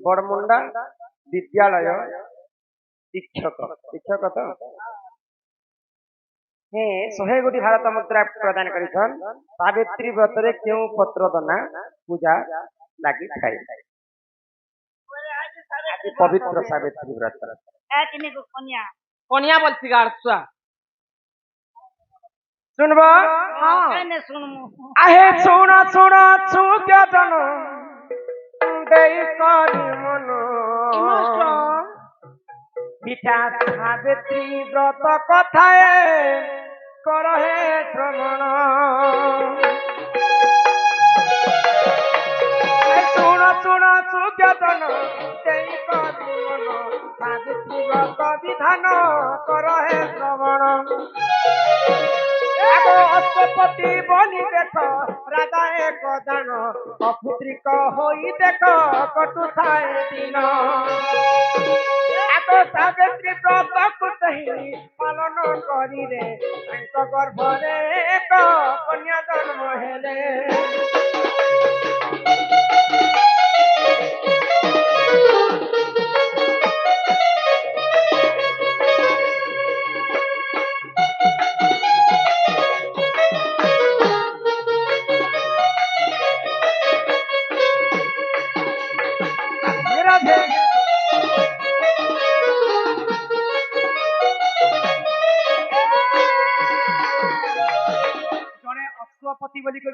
बड़मुंडा विद्यालय शिक्षक शिक्षक तो हे 100 गोटी भारत मुद्रा प्रदान करिछन सावित्री व्रत रे क्यों पत्र दना पूजा लागी थाए आज पवित्र सावित्री व्रत ए तिने को कन्या कन्या बोलती गाड़छुआ सुनबो हां कने सुनमु आहे सुन सुन छु क्या जन देई करी मन पिता सावित्री व्रत कथाए करहे श्रवण सुन सुन सुज्ञातन देई करी मन सावित्री व्रत विधान करहे श्रवण अष्टपति बनी देख राजा एक दान अपुत्रिक होई देख कटु थाए दिन सावित्री व्रत कुतही पालन करी रे गर्भरे एक कन्या जन्म हेले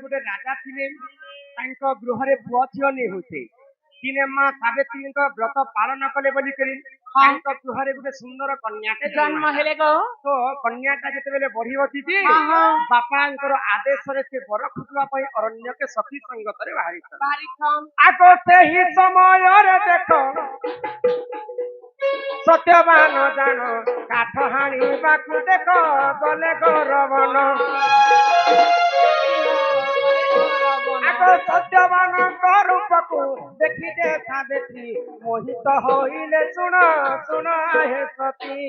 गोटे राजा थे गृह पुआ झील नहीं होते दिने माँ सावित्री व्रत पालन कले गृह गोटे सुंदर कन्या जन्म हेले गो तो कन्याटा जिते बढ़ी बसी बापा आदेश से बर खोजा अरण्य के सखी संगत बाहरी आग से ही समय देख सत्यवान जान काठ हाणी देख गले गौरवन सत्यवान रूप को देखी दे सावित्री मोहित होइले सुन सुन हे सती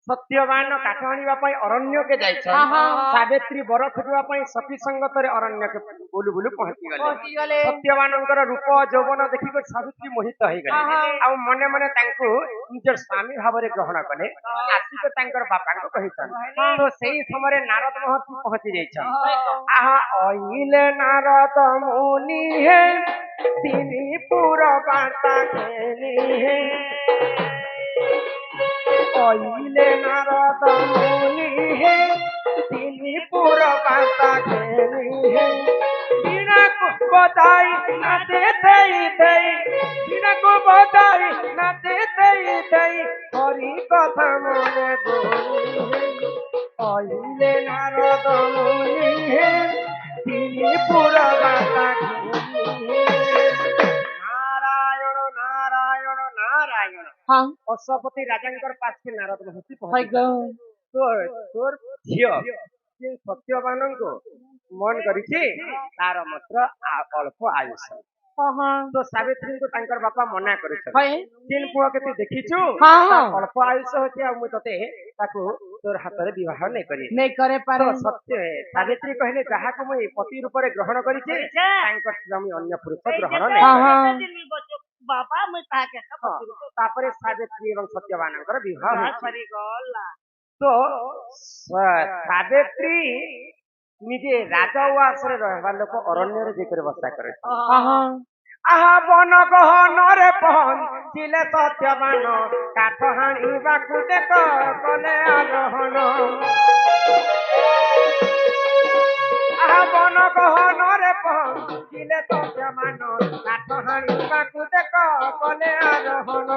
सत्यवान काठ हाणी अरण्य के जाय सावित्री बर खोजा सखी संगत अरण्य के बुलु बुलु पहुंची गले सत्यवान रूप यौवन देखिक सावित्री मोहित हो गले आ मने मने निज स्वामी भाव में ग्रहण कले आसिक बापा कहीछन तो सही समय नारद महर्षि पहुंची जाइछन आहा अइले नारद मुनि हे तिनी पुर बाता खेली हे अइले नारद मुनि हे तिनी पुर बाता खेली हे बिना को बधाई ना देते बिना को बधाई ना देते हरि कथा मने बोली अइले नारद मुनि हे तिनी पुर बाता खेली नारायण नारायण नारायण हां अश्वपति राजा पास के नारद महर्षि पहुंच तोर झियो जे सत्यवान को मन करिछि तार मात्र अल्प आयुष तो सावित्री को बापा मना कर तीन पुआ के तू देखीचु अल्प आयुष होछि आ मु तते ताको तोर हाथ रे विवाह नहीं करे पारे सत्य सावित्री कहले जहा को मु पति रूप रे ग्रहण करिछि तांकर स्वामी अन्य पुरुष ग्रहण नहीं बाबा मैं ताके तापरे सावित्री एवं सत्यवानकर विवाह तो सावित्री निजे राजवास रे रहबा लोक अरण्य रे जेकर बसा करे आहा वन गहन रे पहुंचिले सत्यवान काठ हाणी बाकु देख कले आरोहण आहा वन गहन रे पहुंचिले सत्यवान काठ हाणी बाकु देख कले आरोहण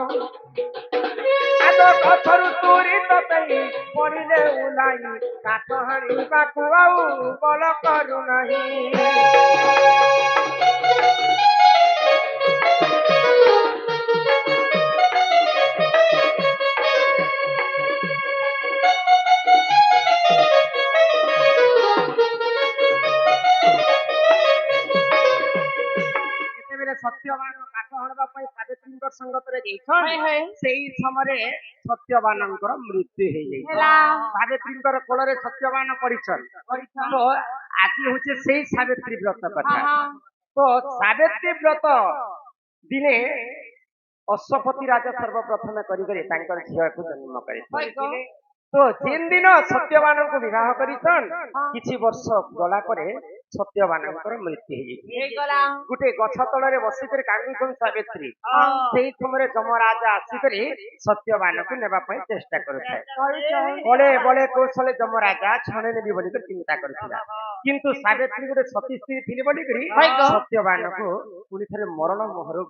आदो कथरु तुरी ततई पड़िले उलाई काठ हाणी बाकु आउ बल करू नहीं संगत रे जैछन हाय हाय सेई समय सत्यवानंकर मृत्यु हे जाई हेला सावित्रीकर कोଳରେ सत्यवान पड़िछन तो आज होचे सेई सावित्री व्रत हां कथा हां तो सावित्री व्रत दिने अश्वपति राजा सर्वप्रथम करी तांकर झिया को जन्म हाय करे ग तो जिन दिन सत्यवान को विवाह करिछन किछि वर्ष गला परे सत्यवानकर मृत्यु हे जाई हे गला गुटे गछ तଳରେ बसिकर कांदुछन सावित्री हां सेई समय जमराजा आसिकरी सत्यवान को नेबा पई चेष्टा करुଥାଏ करूछ बड़े बड़े कौशले जमराजा छणे नेबी बोली चिंता करथिला किंतु सावित्री गुटे सती स्त्री थिली बोली करी हाय ग सत्यवान को पुनी थरे मरण मोहर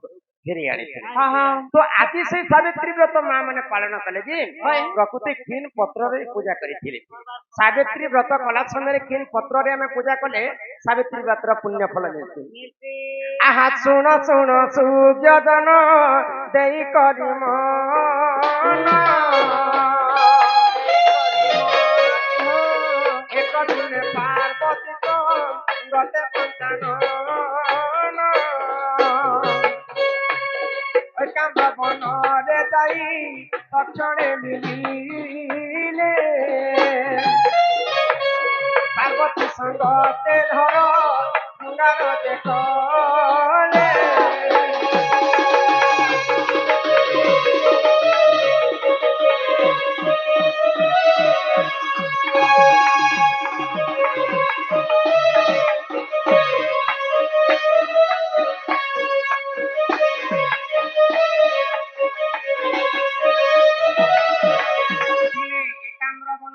फेरी आनी हां हां तो आज से सावित्री व्रत मां माने पालन कले जे हाय प्रकृति खीन पत्र रे पूजा करिथिले सावित्री व्रत कला समय खीन पत्र रे हमें पूजा कले सावित्री व्रत रा पुण्य फल मिलते आहा सुन सुन सुज्ञजन देई करी मन एक दिन पार्वती को गते पंचानन एकांत बन रे जाई तक्षणे मिलिले पार्वती संगते धर सुंदर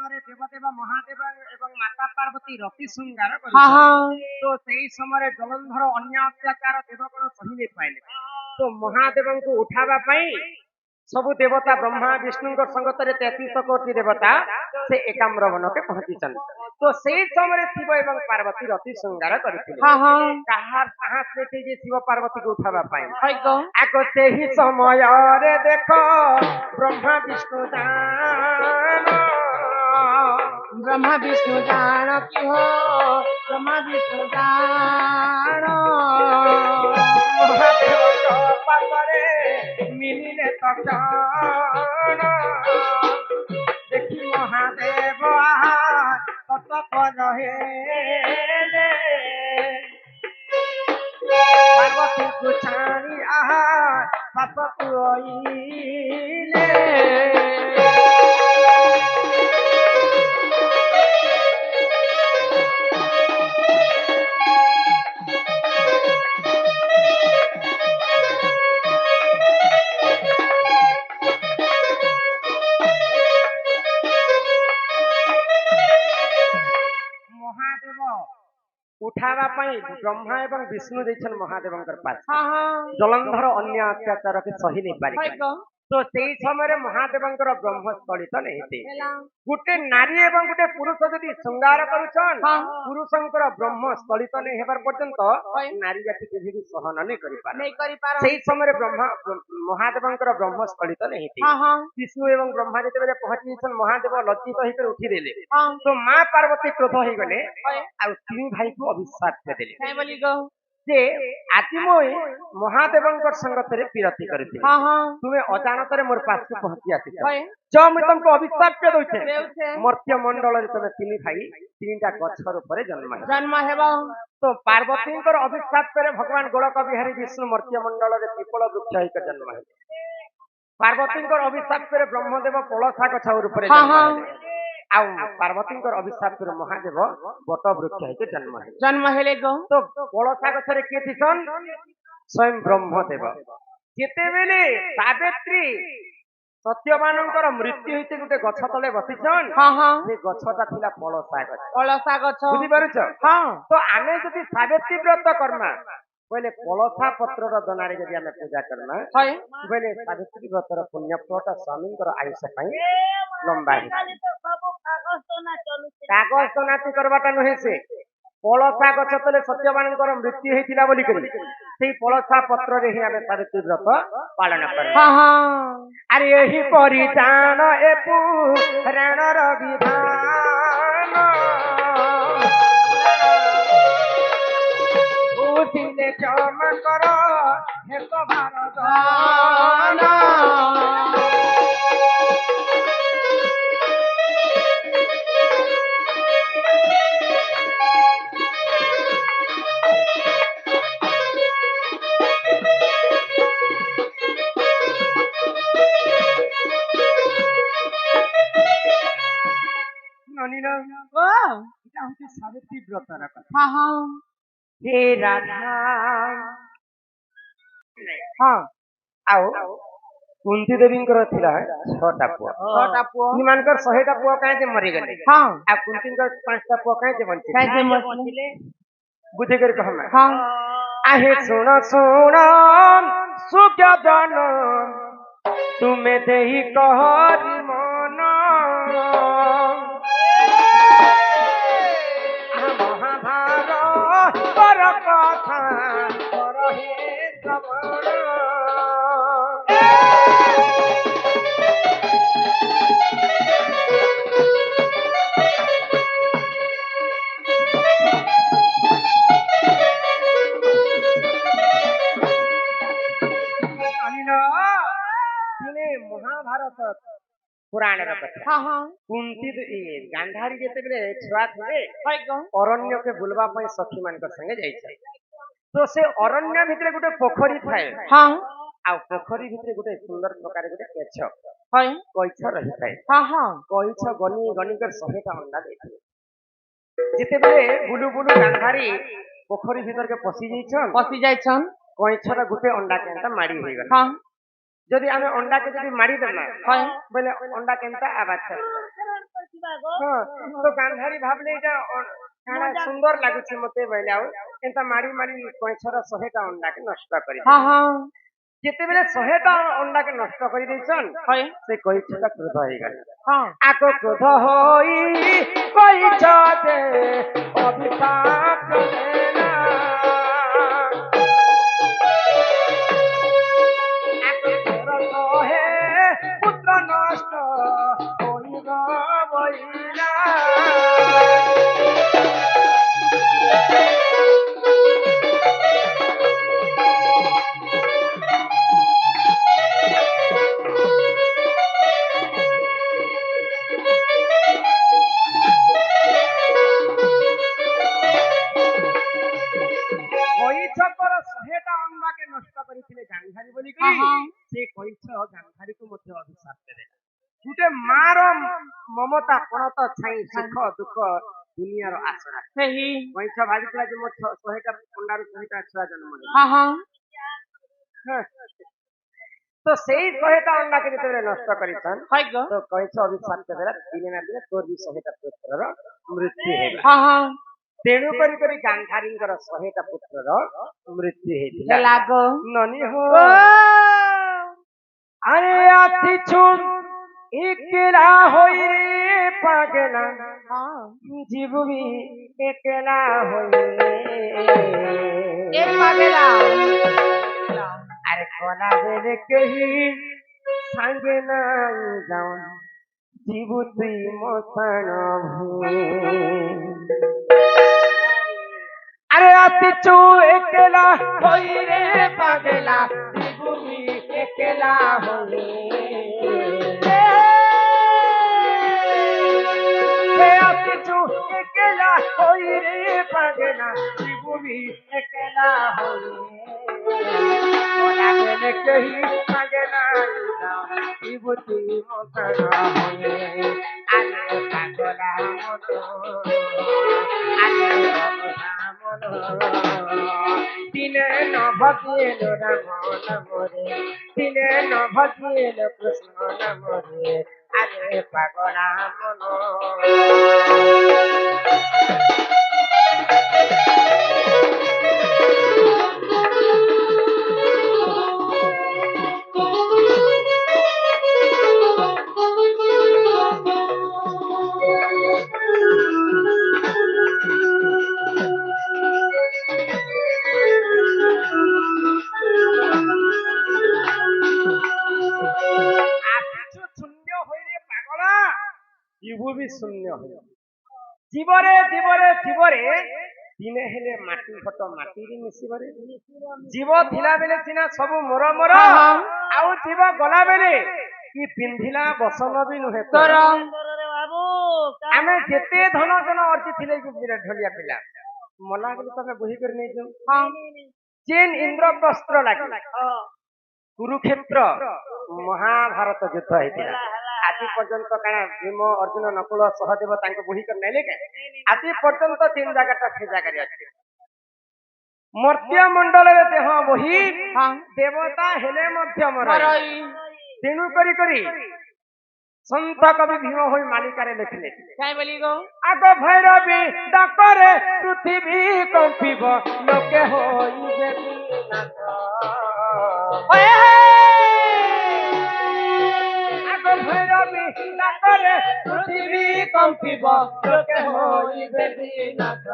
देखले देवदेव महादेव एवं माता पार्वती रति श्रृंगार हां हां तो सही समय जलंधर अन्य अत्याचार देवगण सही नहीं पाइले तो महादेव को उठावा सबु देवता ब्रह्मा विष्णु संगत 33 कोटि देवता से एकाम्र वन के पहुंचीचन तो सेई समय शिव एवं पार्वती रति श्रृंगार करथिले हां हां कहार साहस लेते जे शिव पार्वती को उठावा हाय ग आगो सेही समय रे देखो ब्रह्मा विष्णु दान ब्रह्मा विष्णु जान की हो ब्रह्मा विष्णु जान महादेव तो पातरे मिलिले तक्षण देखी महादेव कतक रहेले पार्वती को छाणी आहा पापक आइले उठावा ब्रह्मा एवं विष्णु देछन महादेव पास हां हां जलंधर अन्य अत्याचार के सही नहीं हाय पारि ग तो सेई समय महादेव ब्रह्मस्थलित नहीं हेला गुटे नारी एवं गुटे पुरुष यदि श्रृंगार करुछन हां पुरुषंकर ब्रह्मस्थलित नहीं हेबार पर्यंत हाय नारी जाति के भी सहन नहीं करि पारे नहीं करी पारो सेई समय ब्रह्मा महादेव ब्रह्मस्थलित नहीं थी हां हां विष्णु एवं ब्रह्मा जेते पहुंची महादेव लज्जित होकर उठी देले हां तो मां पार्वती क्रोध हो गले हाय आ तीन भाई को अभिशाप देले काय बोली ग जे आज मोई महादेवंकर संगत रे विरति करथि हां हां तुमे अजानत रे मोर पास के पहुंची आसी हाय जो मैं तुमको अभिशाप पे दोछे देउछे मर्त्य मंडल रे तुमे तीन भाई तीनटा गछर ऊपर जन्म है जन्म हेबो तो पार्वतींकर अभिशाप पे भगवान गोलक बिहारी विष्णु मर्त्य मंडल रे पिपल वृक्ष हिक जन्म है पार्वतींकर अभिशाप पे ब्रह्मदेव पलसा गछ ऊपर हां जन्म हां है आ पार्वतींकर अभिशाप पे महादेव बट वृक्ष हिक जन्म है जन्म हेले ग तो पलसा गछरे के थिसन स्वयं ब्रह्मदेव जेते बेले सावित्री सत्यवानंकर मृत्यु होइते गुटे गछ तले बसिछन हां हां से गछटा थिला पलसा गछ पलसा गछ बुझि पारुछ हां तो आमे जदि सावित्री व्रत कर्मा बोले पलसा पत्र र दनारे जदि आमे पूजा करना हाय बोले सावित्री व्रत र पुण्य फलटा स्वामींकर आयुष पई लंबा है कागज तो नाती करबाटा नहे से पलसा गछ तले सत्यवानंकर मृत्यु हेतिला बोली करी सेई पलसा पत्र रे ही आमे सावित्री व्रत पालन करे हां हां अरे यही परिजान ए पुराण र विधान बुझिले क्षमा कर हे तो भारत ସାବିତ୍ରୀ ବ୍ରତର କଥା। ହଁ ହଁ ହେ ରାଧା ହଁ ଆଉ କୁନ୍ତି ଦେବୀଙ୍କର ଥିଲା 6ଟା ପୁଅ। ଛଅଟା ପୁଅ ସେମାନଙ୍କର 100ଟା ପୁଅ କାହିଁକି ମରିଗଲେ ହଁ ଆଉ କୁନ୍ତୀଙ୍କର 5ଟା ପୁଅ କାହିଁକି ବଞ୍ଚିଲେ କାହିଁକି କାହିଁକି ମରିଥିଲେ? ବଞ୍ଚିଲେ? ବୁଝିକରି କହମା। ହଁ आहे सुन सुन सुज्ञान तुमे देही कहरी मन महाभारत पर कथा कर हे श्रवण महाभारत पुराण कथा ହଁ ହଁ कुंती गांधारी जेतेबेले छुआ थे अरण्य के बुलवा पई सखी मान संगे जाइछे तो से अरण्य भितरे गुटे पोखरी थाए ହଁ आ पोखरी भितरे गुटे सुंदर प्रकार गुटे केछ ହଁ कइछ रही थाए ହଁ ହଁ कइछ गनी गनी कर 100टा अंडा देथे जेतेबेले बुलु बुलु गांधारी पोखरी भीतर के पसी जाइछन पଶି ଯାଇଛନ୍ कइछरा गुटे अंडा केनता मारी होई गला ହଁ जदि आमे अंडा के जदि मारी देना ହଁ बोले अंडा केनता आबाद हाँ तो गांधारी भाबले एटा काना सुंदर लागुछि मते बोले आउ एंता मारी मारी कइछरा 100टा अंडा के नष्ट करी ହଁ ହଁ जेतेबेले 100टा अंडा के नष्ट करी दैछन ହଁ से कइछटा क्रोध होई गला ହଁ आको क्रोध होई कइछ दे अभिशाप देना आको क्रोध हे पुत्र नष्ट होई गइला कइछकर 100टा अंडा के नष्ट करिथिले गांधारी बोली ହଁ कि ହଁ से कइछ गांधारी को मध्य अभिशाप देले गुटे मार ममता पणत छाई सुख दुख दुनिया रो आसरा ସେହି कइछ भाबितला जे मो 100टा अंडा रो 100टा छुआ जन्म ले ହଁ ହଁ तो सेही 100टा अंडा के जेतेबेले नष्ट करिछन ହଇଗ तो कइछ अभिशाप देला दिने ना दिने तोर भी 100टा पुत्रर मृत्यु हेला ହଁ ହଁ तेणु करी गांधारीଙ୍କର 100टा पुत्रर मृत्यु हेतिला ଲାଗ ननी हो अरे आती छुन एकला होई रे पागला ହଁ जीव भी एकला होई ଏ ପାଗେଲା अरे कोना बेले कही संगे ना जाऊं जीव तुई मसन अरे आती चू एकला होई रे पागला जीव भी एकला होई आती चू एकला होई रे पागला जीव भी एकला होई कोना बेले कही संगे ना जाऊं जीव तुई मसन अरे पागला दिने न भगिल रमन मोरे दिने न भगिल कृष्ण न मोरे अरे पागला मन शून्य হইরে পাগলা জীব भी शून्य হই জীবরে জীবরে জীবরে দিনে হেলে মাটি ঘট মাটিরে মিশিবরে জীব থিলা বেলে সিনা ସବୁ মোর মোর ଆଉ জীব গলা বেলে কি পিন্ধিলা বসନ ବି ନୁହେଁ ତୋର ରେ ବାବୁ ଆମେ ଯେତେ ଧନ ଜନ ଅର୍ଜି ଥିଲେ କି ଢଲିଆ ପିଲା ମଲା ବୋଲି ତମେ ବହି କରି ନେଇଛୁ ହଁ ଚୀନ ଇନ୍ଦ୍ରପ୍ରସ୍ତ୍ର ଲାଗି କୁରୁକ୍ଷେତ୍ର ମହାଭାରତ ଯୁଦ୍ଧ ହେଇଥିଲା ଆଉ ଆଜି ପର୍ଯ୍ୟନ୍ତ କାଣା ଭୀମ ଅର୍ଜୁନ ନକୁଳ ସହଦେବ ତାଙ୍କ ବହି କରି ନାଇଲେ କେ ଆଜି ପର୍ଯ୍ୟନ୍ତ ତିନି ଜାଗାଟା ସେ ଜାଗାରେ ଅଛି ମର୍ତ୍ତ୍ୟ ମଣ୍ଡଳରେ ଦେହ ବହି ହଁ ଦେବତା ହେଲେ ମଧ୍ୟ ମର ମରଇ ତେଣୁ କରି ସନ୍ଥ କବି ଭୀମ ହୋଇ ମାଳିକାରେ ଲେଖିଲେ କାଇଁ ବୋଲି গো ଆଗ ଭୈରବୀ ଡାକରେ ପୃଥିବୀ କମ୍ପିବ ଲୋକେ ହୋଇବେ ବିନାଶ ଆଗ ଭୈରବୀ ଡାକରେ ପୃଥିବୀ କମ୍ପିବ ଲୋକେ ହୋଇବେ ବିନାଶ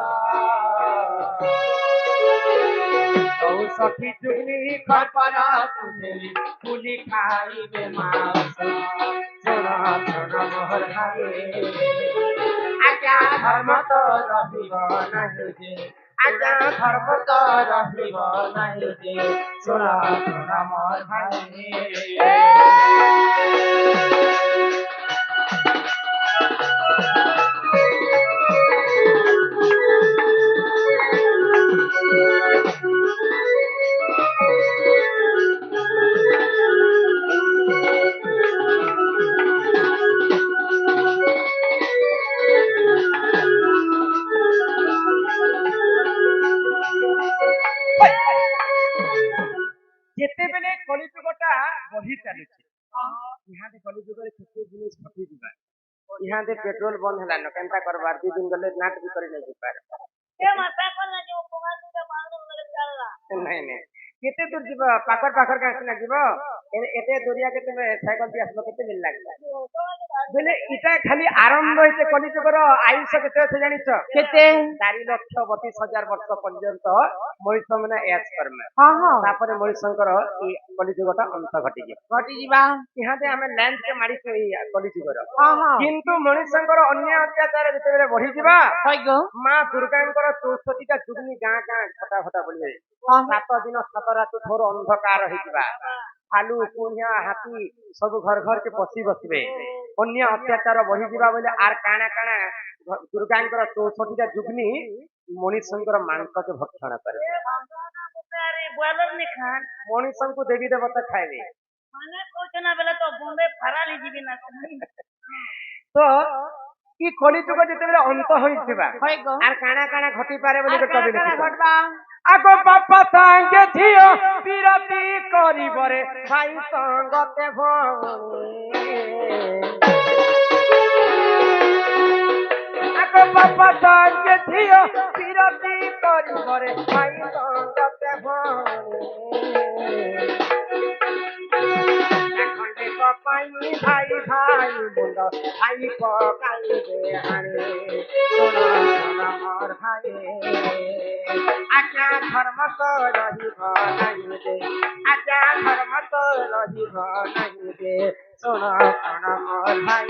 ସଖୀ ଚୁଗଲି ଖପରା ତୁଲି ପୁଲି ଖାଇବେ ମାସ ଶୁଣ ଶୁଣ ମୋହର ଭାଇ ଆଜ୍ଞା ଧର୍ମ ତ ରହିବ ନାହିଁ ଯେ ଆଜ୍ଞା ଧର୍ମ ତ ରହିବ ନାହିଁ ଯେ ଶୁଣ ଶୁଣ ମୋହର ଭାଇ ଯେତେବେଳେ କଳିଯୁଗଟା ବଢି ଚାଲୁଛି ଇହାଦେ କଳିଯୁଗରେ କେତେ ଜିନିଷ ଘଟିଯିବା ଇହାଦେ ପେଟ୍ରୋଲ ବନ୍ଦ ହେଲାନ କେନ୍ତା କରବାର 2 ଦିନ ଗଲେ ନାଟ ବି କରି ନାଇଁ ଯିବାର ଏ ମାତା କଲା ଯେ ଉପକାର ଦିଟା ବାंगलो करे चालला ନାଇଁ କେତେ ଦୂର ଯିବ ପାଖର କାଁ ସିନା ଯିବ ଏତେ ଦୂରିଆ କେତେ ସାଇକେଲ ଟି ଆସିବ କେତେ ମିଲ ଲାଗିଲା ବୋଲେ ଇଟା ଖାଲି ଆରମ୍ଭ ହେଇছে କଳିଯୁଗର ଆୟୁଷ କେତେ ଅଛି ଜାଣିଛ କେତେ 4,32,000 ବର୍ଷ ପର୍ଯ୍ୟନ୍ତ ମଣିଷ ମାନେ ଏସ୍ କରମେ ହଁ ହଁ ତାପରେ ମଣିଷଙ୍କର ଏଇ କଳିଯୁଗଟା ଅନ୍ତ ଘଟିଯିବ ଘଟି ଯିବା ଇହାଦେ ଆମେ ଲ୍ୟାଣ୍ଡ କେ ମାରିଛୁ ଏଇ କଳିଯୁଗର ହଁ ହଁ କିନ୍ତୁ ମଣିଷଙ୍କର ଅନ୍ୟ ଅତ୍ୟାଚାର ଯେତେବେଳେ ବଢିଯିବା ହଇ গো ମା ଦୁର୍ଗାଙ୍କର 64ଟା ଯୁଗ୍ନି ଗାଁ ଘଟା ବୋଲିବେ ହଁ 7 ଦିନ 7 ରାତି ଘୋର ଅନ୍ଧକାର ହେଇଯିବା ଭାଲୁ କୁଣିଆ ହାତୀ ସବୁ ଘର କେ ପଶି ବସିବେ ଅନ୍ୟ ଅତ୍ୟାଚାର ବଢିଯିବା ବୋଲେ ଆର୍ କାଣା ଦୁର୍ଗାଙ୍କର 64ଟା ଯୁଗ୍ନି ମଣିଷଙ୍କର ମାଂସକେ ଭକ୍ଷଣ କରିବେ अरे बॉयलर ने खान ମଣିଷଙ୍କୁ ଦେବୀ ଦେବତା ଖାଇବେ माने कोचना बेला तो बॉम्बे फराल ही जीवी ना ତ ଇ କଳିଯୁଗ ଯେତେବେଳେ ଅନ୍ତ ହୋଇଥିବା ହଇ গো ଆର୍ କାଣା ଘଟି ପାରେ ବୋଲି আর କବି কারা ଲେଖିଛନ୍ତି ঘটবা আগ বাপা সাঙ্গে ঝিও বিরতি করিবরে ভাই সঙ্গতে ভৌণী আগ বাপা সাঙ্গে ঝিও বিরতি করিবরে ভাই সঙ্গতে ভৌণী খন্ডে কপাই ভাই মুন্ড ভাই পকাইবে হানি সোনা সোনা মোর ভাই আজ্ঞা ধর্ম তো রহিব নাই রে আজ্ঞা ধর্ম তো রহিব নাই রে সোনা সোনা মোর ভাই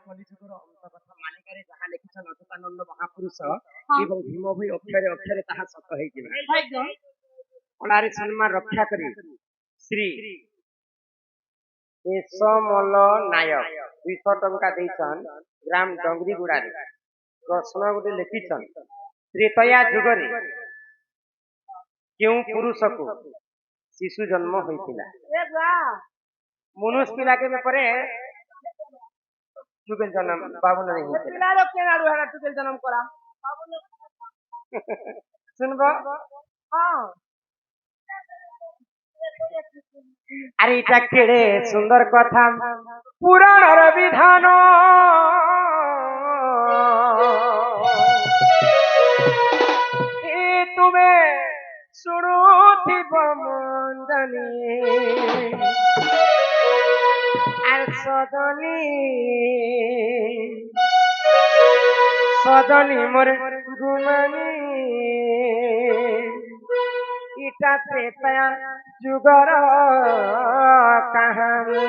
কলিযুগর অন্ত কথা মালিকারে যাহা লিখিছেন অচ্যুতানন্দ মহাপুরুষ এবং ভীম ভই অক্ষরে অক্ষরে তাহা সত হইଯିବା হই গো কলারে সম্মান রক্ষা করি শ্রী এসমল নায়ক 200 টঙ্কা ଦେଇଛନ୍ গ্রাম ডঙ্গরিগুড়ারে প্রশ্ন গোটে লিখিছନ୍ ত্রেতয়া যুগরে কেউ পুরুষকু শিশু জন্ম হইଥିଲା এ গা মনুষ্য পিলাকে পরে যুগের জন্ম বাবুল नहीं হইছিল পিলারো কেনাড়ু হারা টুকেল জন্ম করা শুনব হ্যাঁ আরে এটা কেড়ে সুন্দর কথা পুরাণর বিধান তুমি শুনুথিব মন জানি আর সজনী মোর গুমানি ইটা ত্রেতয়া যুগর কাহানি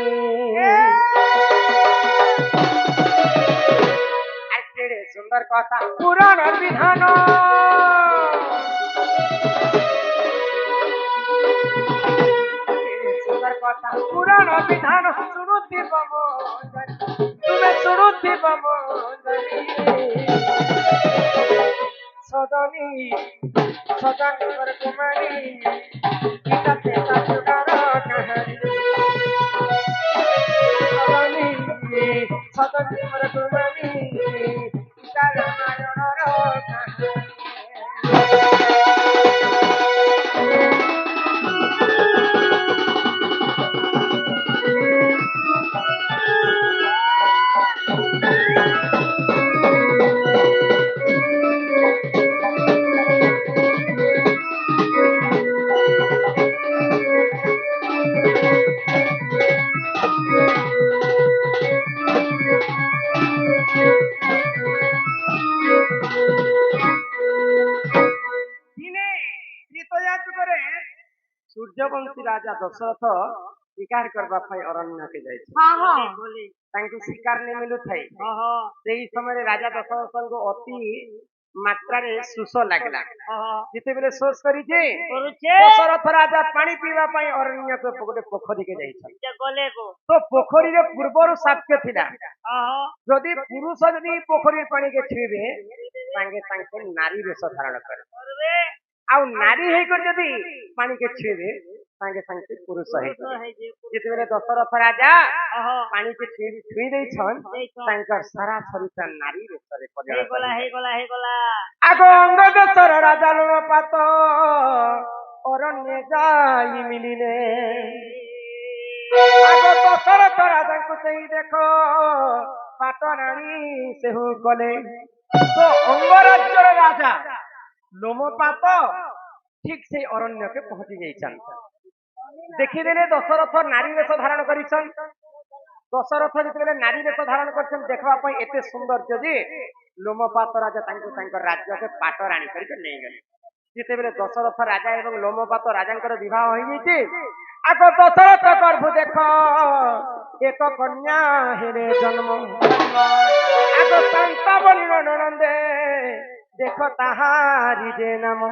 আর কেড়ে সুন্দর কথা পুরাণের বিধান সুন্দর কথা পুরাণ বিধান শুনুথিব তুমি শুনুথিব সদনী সদনী মর কুমারী গীতা তেতা সুগার কাহানী সদনী সদনী মর কুমারী গীতা রামায়ণর কাহানী सूर्यवंशी राजा दशरथ शिकार करबा पई अरण्य के जाय शिकार नहीं मिलु थाई समय राजा दशरथ को अति मात्रा रे सुस लागला जिते बेले सोच करी जे दशरथ राजा पानी पीवा पई अरण्य को गोटे पोखरी के जाय तो पोखरी रे पूर्वर साक्ष्य थिला जदि पुरुष जदि पोखरी पानी के छुबे संगे संगे नारी वेश धारण करे आ नारी हेकर जदि पानी के छुबे संगे संगे पुरुष जिते दशरथ राजा पानी के छुई दे सारा शरीर नारी आगो अंग देशर राजा लोमपात अरण्य जाई मिलिले आगो दशरथ राजा को सही देखो पाटराणी सेहु कले तो अंगराज्यर राजा लोमपात ठीक से अरण्य के पहुंची जाइछन देखिदेले दशरथ नारी वेश धारण करिछन दशरथ जिते नारी वेश धारण करछन देखबा पई एते सौंदर्य जे लोमपात राजा तांको तांकर राज्य के पाटराणी करके नै गले जिते बेले दशरथ राजा एवं लोमपात राजांकर विवाह होई जैते आगो दशरथ गर्भ देखो एक कन्या हेरे जन्म आगो संता बलि ननंदे देखो ताहारी जे नाम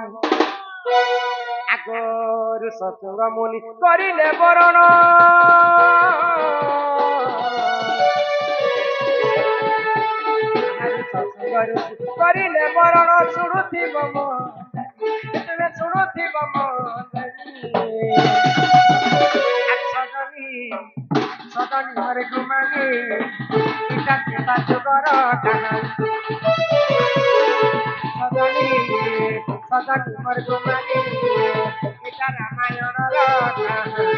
आगोरु ससुर मुनि करिले बरण करिले बरण शुणुथिब तुमे शुणुथिब सदनी सदनी हरे कुमारी गीता तेता जुगर कहानी सदनी सदनी हरे कुमारी गीता रामायणर कहानी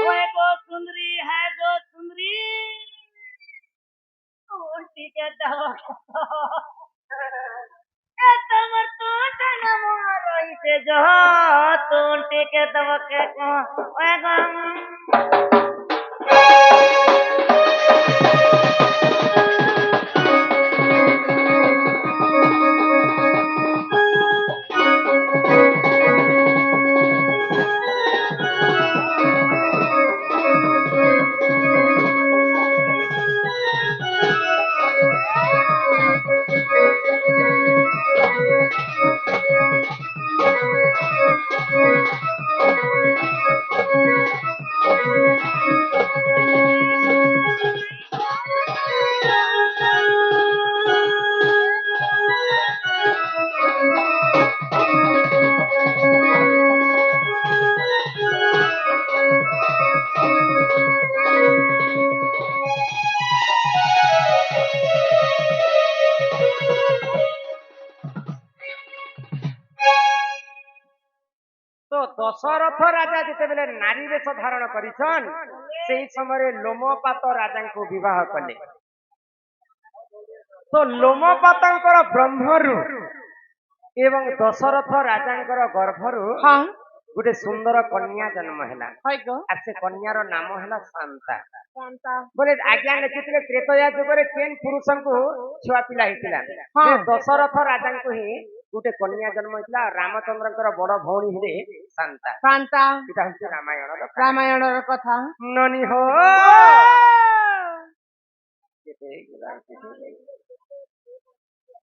ओए गो सुंदरी है जो सुंदरी उल्टी के दवा ए तमर तो तन मोर से जो तो उल्टी के दवा के को ओए गो दशरथ राजा जिते बेले नारी वेश धारण करिछन सेही समय लोमपात राजा को विवाह कले तो लोमपातंकर ब्रह्मरु एवं दशरथ राजांकर गर्भरु गोटे सुंदर कन्या जन्म हैला आ से कन्यार नाम हैला शांता बोले आज्ञा नेतृत्व त्रेतया जुगरे केन पुरुषन को छुआ पिला हितिला दशरथ राजा को ही गोटे कन्या जन्म हितला रामचंद्रंकर बड़ भौणी हिले शांता शांता इटा हंसी रामायणर कथा ननी हो